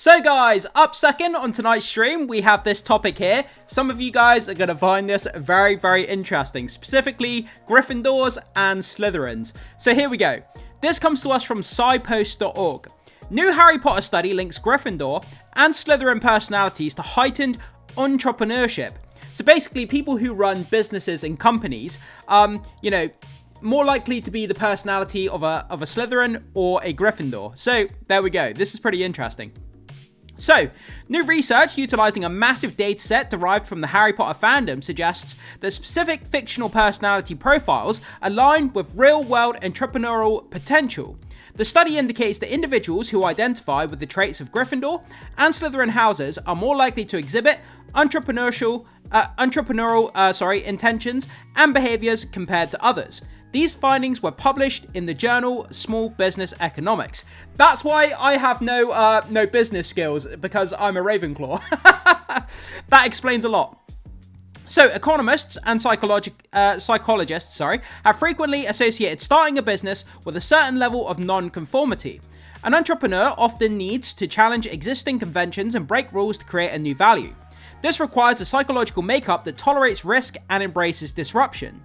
So guys, up second on tonight's stream, we have this topic here. Some of you guys are going to find this very, very interesting, specifically Gryffindors and Slytherins. So here we go. This comes to us from scipost.org. New Harry Potter study links Gryffindor and Slytherin personalities to heightened entrepreneurship. So basically, people who run businesses and companies, more likely to be the personality of a Slytherin or a Gryffindor. So there we go. This is pretty interesting. So, new research utilizing a massive dataset derived from the Harry Potter fandom suggests that specific fictional personality profiles align with real-world entrepreneurial potential. The study indicates that individuals who identify with the traits of Gryffindor and Slytherin houses are more likely to exhibit entrepreneurial intentions and behaviors compared to others. These findings were published in the journal Small Business Economics. That's why I have no business skills, because I'm a Ravenclaw. That explains a lot. So, economists and psychologists have frequently associated starting a business with a certain level of non-conformity. An entrepreneur often needs to challenge existing conventions and break rules to create a new value. This requires a psychological makeup that tolerates risk and embraces disruption.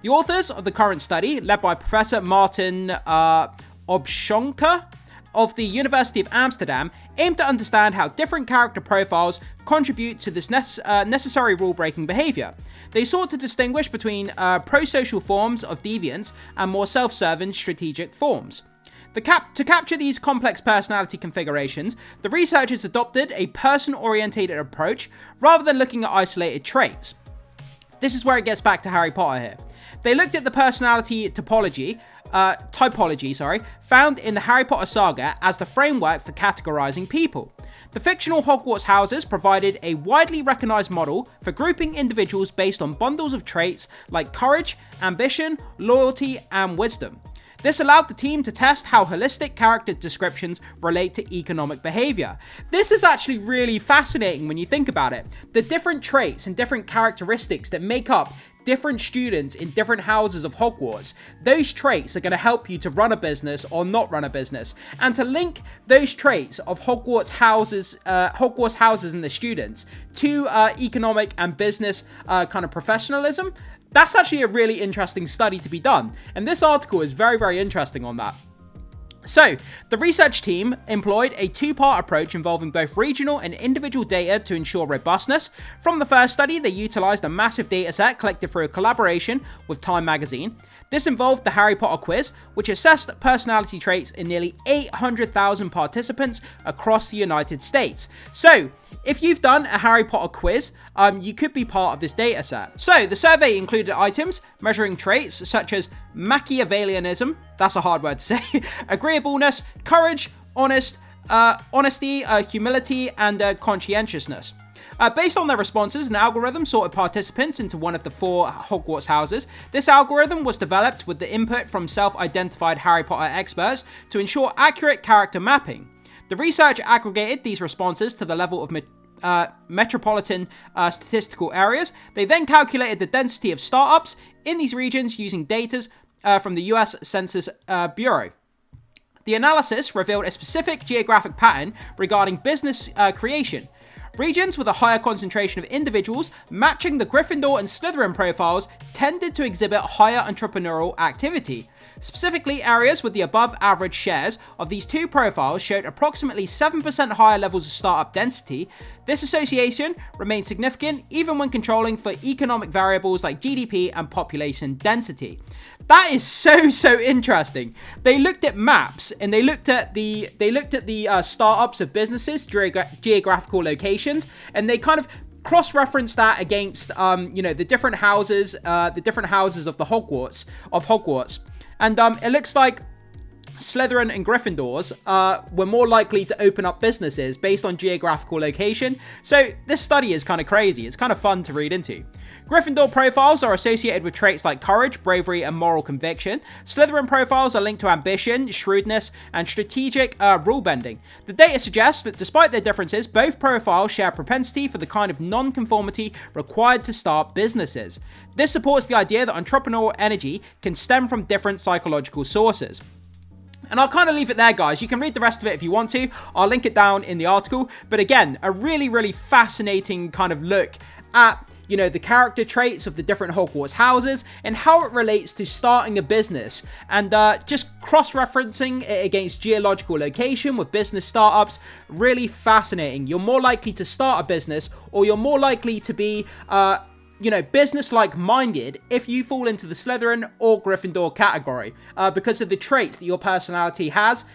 The authors of the current study, led by Professor Martin Obschonker of the University of Amsterdam, aim to understand how different character profiles contribute to this necessary rule-breaking behavior. They sought to distinguish between pro-social forms of deviance and more self-serving strategic forms. To capture these complex personality configurations, the researchers adopted a person-orientated approach rather than looking at isolated traits. This is where it gets back to Harry Potter here. They looked at the personality typology, found in the Harry Potter saga as the framework for categorizing people. The fictional Hogwarts houses provided a widely recognized model for grouping individuals based on bundles of traits like courage, ambition, loyalty, and wisdom. This allowed the team to test how holistic character descriptions relate to economic behavior. This is actually really fascinating when you think about it. The different traits and different characteristics that make up different students in different houses of Hogwarts, those traits are going to help you to run a business or not run a business. And to link those traits of Hogwarts houses and the students to economic and business kind of professionalism, that's actually a really interesting study to be done. And this article is very, very interesting on that. So, the research team employed a two-part approach involving both regional and individual data to ensure robustness. From the first study, they utilized a massive dataset collected through a collaboration with Time magazine. This involved the Harry Potter quiz, which assessed personality traits in nearly 800,000 participants across the United States. So, if you've done a Harry Potter quiz, you could be part of this dataset. So, the survey included items measuring traits such as Machiavellianism, that's a hard word to say, agreeableness, courage, honesty, humility, and conscientiousness. Based on their responses, an algorithm sorted participants into one of the four Hogwarts houses. This algorithm was developed with the input from self-identified Harry Potter experts to ensure accurate character mapping. The research aggregated these responses to the level of metropolitan statistical areas. They then calculated the density of startups in these regions using data from the US Census Bureau. The analysis revealed a specific geographic pattern regarding business creation. Regions with a higher concentration of individuals matching the Gryffindor and Slytherin profiles tended to exhibit higher entrepreneurial activity. Specifically, areas with the above average shares of these two profiles showed approximately 7% higher levels of startup density. This association remained significant even when controlling for economic variables like GDP and population density. That is so interesting. They looked at maps and they looked at the startups of businesses, geographical locations, and they kind of cross-referenced that against the different houses of the Hogwarts. And it looks like Slytherin and Gryffindors were more likely to open up businesses based on geographical location. So this study is kind of crazy. It's kind of fun to read into. Gryffindor profiles are associated with traits like courage, bravery, and moral conviction. Slytherin profiles are linked to ambition, shrewdness, and strategic rule bending. The data suggests that despite their differences, both profiles share a propensity for the kind of non-conformity required to start businesses. This supports the idea that entrepreneurial energy can stem from different psychological sources. And I'll kind of leave it there, guys. You can read the rest of it if you want to. I'll link it down in the article. But again, a really, really fascinating kind of look at, you know, the character traits of the different Hogwarts houses and how it relates to starting a business, and just cross-referencing it against geological location with business startups. Really fascinating. You're more likely to start a business, or you're more likely to be you know, business-like minded if you fall into the Slytherin or Gryffindor category, because of the traits that your personality has.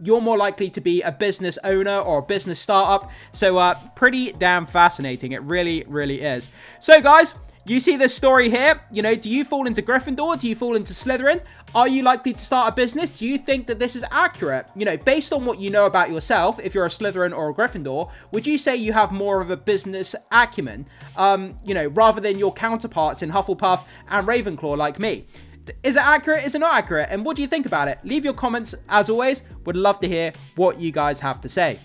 You're more likely to be a business owner or a business startup. So pretty damn fascinating. It really, really is. So guys, you see this story here. You know, do you fall into Gryffindor? Do you fall into Slytherin? Are you likely to start a business? Do you think that this is accurate? You know, based on what you know about yourself, if you're a Slytherin or a Gryffindor, would you say you have more of a business acumen, you know, rather than your counterparts in Hufflepuff and Ravenclaw like me? Is it accurate? Is it not accurate? And what do you think about it? Leave your comments, as always. Would love to hear what you guys have to say.